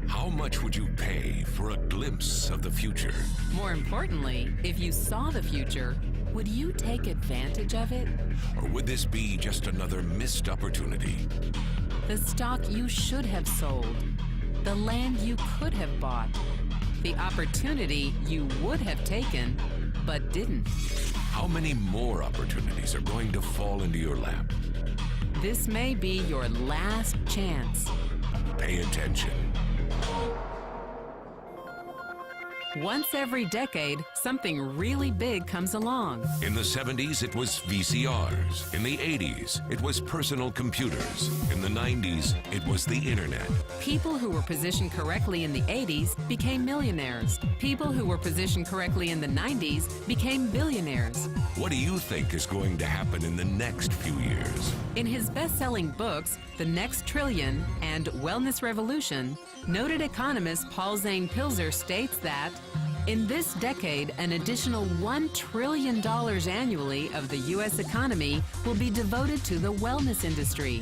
How much would you pay for a glimpse of the future? More importantly, if you saw the future, would you take advantage of it? Or would this be just another missed opportunity? The stock you should have sold, the land you could have bought, the opportunity you would have taken but didn't. How many more opportunities are going to fall into your lap? This may be your last chance. Pay attention. Once every decade, something really big comes along. In the 70s, it was VCRs. In the 80s, it was personal computers. In the 90s, it was the internet. People who were positioned correctly in the 80s became millionaires. People who were positioned correctly in the 90s became billionaires. What do you think is going to happen in the next few years? In his best-selling books, The Next Trillion and Wellness Revolution, noted economist Zane Pilzer states that in this decade, an additional $1 trillion annually of the U.S. economy will be devoted to the wellness industry,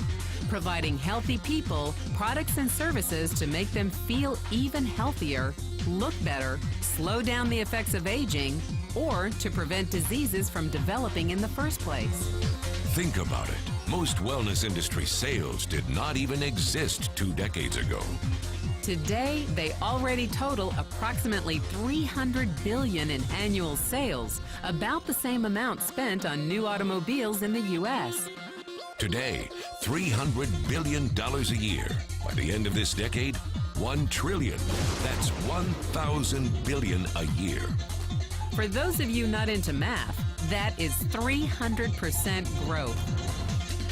providing healthy people products and services to make them feel even healthier, look better, slow down the effects of aging, or to prevent diseases from developing in the first place. Think about it. Most wellness industry sales did not even exist 2 decades ago. Today, they already total approximately $300 billion in annual sales, about the same amount spent on new automobiles in the U.S. Today, $300 billion a year. By the end of this decade, $1 trillion. That's 1,000 billion a year. For those of you not into math, that is 300% growth.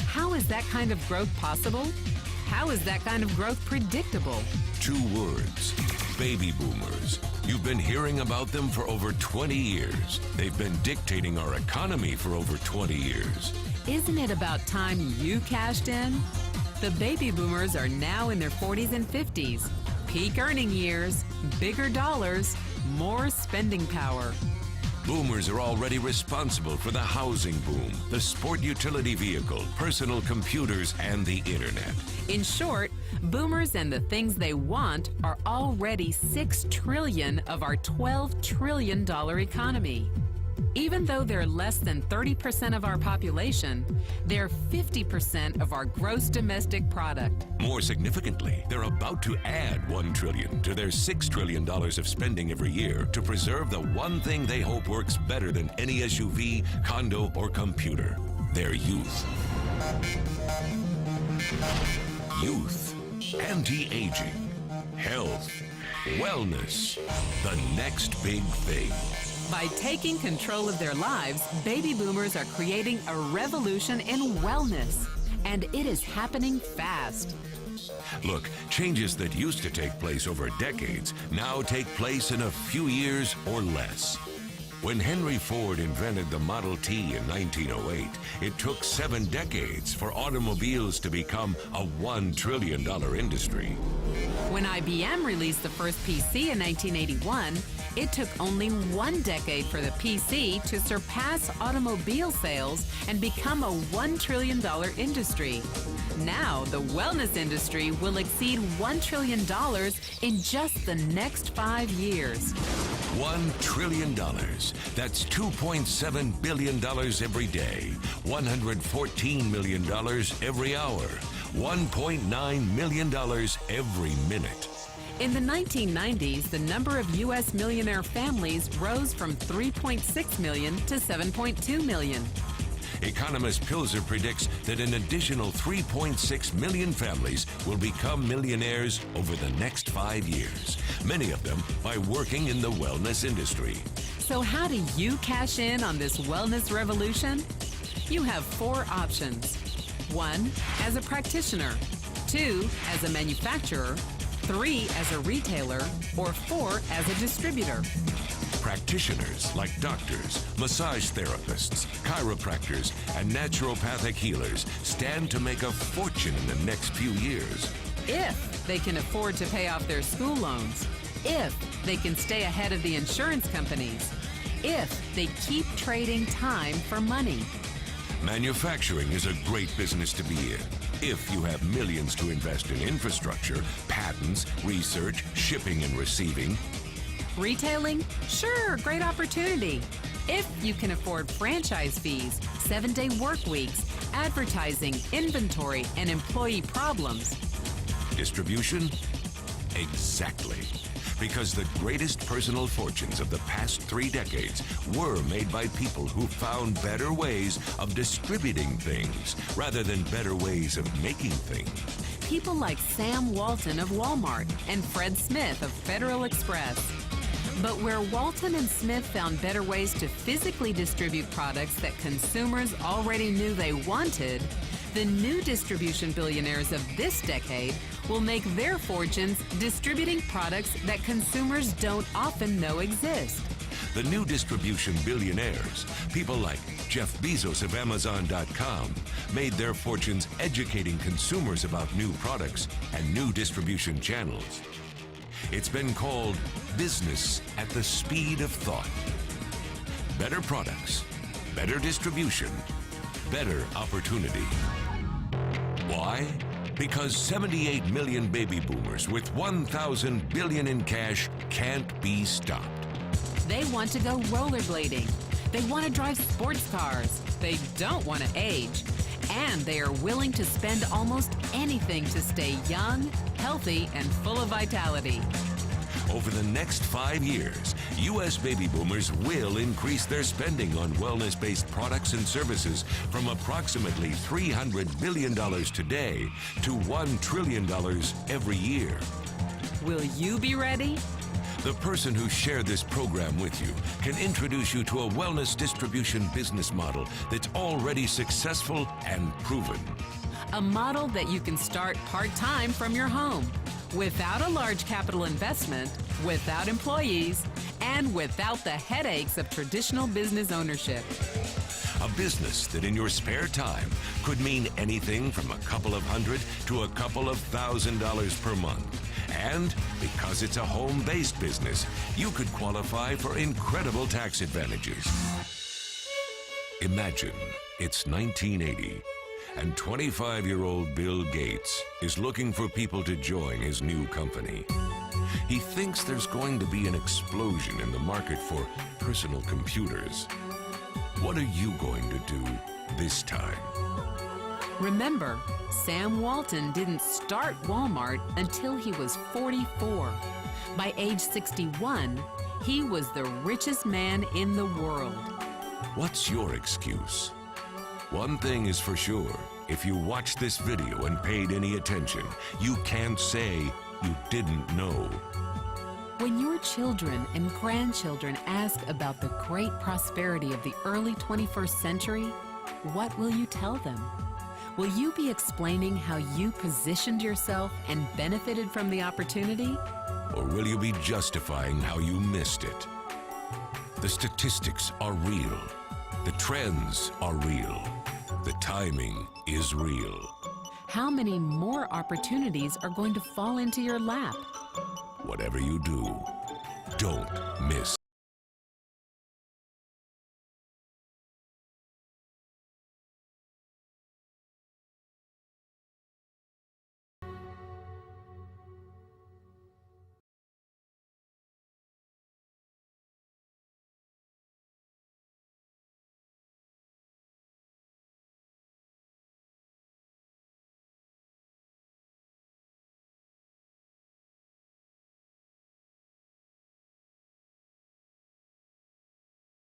How is that kind of growth possible? How is that kind of growth predictable? 2 words: baby boomers. You've been hearing about them for over 20 years. They've been dictating our economy for over 20 years. Isn't it about time you cashed in? The baby boomers are now in their 40s and 50s. Peak earning years, bigger dollars, more spending power. Boomers are already responsible for the housing boom, the sport utility vehicle, personal computers, and the internet. In short, boomers and the things they want are already $6 trillion of our $12 trillion economy. Even though they're less than 30% of our population, they're 50% of our gross domestic product. More significantly, they're about to add $1 trillion to their $6 trillion of spending every year to preserve the one thing they hope works better than any SUV, condo, or computer: their youth. Youth, anti-aging, health, wellness, the next big thing. By taking control of their lives, baby boomers are creating a revolution in wellness, and it is happening fast. Look, changes that used to take place over decades now take place in a few years or less. When Henry Ford invented the Model T in 1908, it took 7 decades for automobiles to become a $1 trillion industry. When IBM released the first PC in 1981, it took only 1 decade for the PC to surpass automobile sales and become a $1 trillion industry. Now, the wellness industry will exceed $1 trillion in just the next 5 years. $1 trillion. That's $2.7 billion every day, $114 million every hour, $1.9 million every minute. In the 1990s, the number of U.S. millionaire families rose from 3.6 million to 7.2 million. Economist Pilzer predicts that an additional 3.6 million families will become millionaires over the next 5 years, many of them by working in the wellness industry. So how do you cash in on this wellness revolution? You have 4 options. 1, as a practitioner. 2, as a manufacturer. 3, as a retailer. Or 4, as a distributor. Practitioners like doctors, massage therapists, chiropractors, and naturopathic healers stand to make a fortune in the next few years. If they can afford to pay off their school loans. If they can stay ahead of the insurance companies. If they keep trading time for money. Manufacturing is a great business to be in if you have millions to invest in infrastructure, patents, research, shipping and receiving. Retailing? Sure, great opportunity. If you can afford franchise fees, 7-day work weeks, advertising, inventory, and employee problems. Distribution? Exactly. Because the greatest personal fortunes of the past 3 decades were made by people who found better ways of distributing things rather than better ways of making things. People like Sam Walton of Walmart and Fred Smith of Federal Express. But where Walton and Smith found better ways to physically distribute products that consumers already knew they wanted, the new distribution billionaires of this decade will make their fortunes distributing products that consumers don't often know exist. The new distribution billionaires, people like Jeff Bezos of Amazon.com, made their fortunes educating consumers about new products and new distribution channels. It's been called business at the speed of thought. Better products, better distribution, better opportunity. Why? Because 78 million baby boomers with 1,000 billion in cash can't be stopped. They want to go rollerblading. They want to drive sports cars. They don't want to age. And they are willing to spend almost anything to stay young, healthy, and full of vitality. Over the next 5 years, U.S. baby boomers will increase their spending on wellness-based products and services from approximately $300 billion today to $1 trillion every year. Will you be ready? The person who shared this program with you can introduce you to a wellness distribution business model that's already successful and proven. A model that you can start part-time from your home, without a large capital investment, without employees, and without the headaches of traditional business ownership. A business that in your spare time could mean anything from a couple of hundred to a couple of $1,000s per month. And because it's a home-based business, you could qualify for incredible tax advantages. Imagine it's 1980. And 25-year-old Bill Gates is looking for people to join his new company. He thinks there's going to be an explosion in the market for personal computers. What are you going to do this time? Remember, Sam Walton didn't start Walmart until he was 44. By age 61, he was the richest man in the world. What's your excuse? One thing is for sure, if you watched this video and paid any attention, you can't say you didn't know. When your children and grandchildren ask about the great prosperity of the early 21st century, what will you tell them? Will you be explaining how you positioned yourself and benefited from the opportunity? Or will you be justifying how you missed it? The statistics are real. The trends are real. The timing is real. How many more opportunities are going to fall into your lap? Whatever you do, don't miss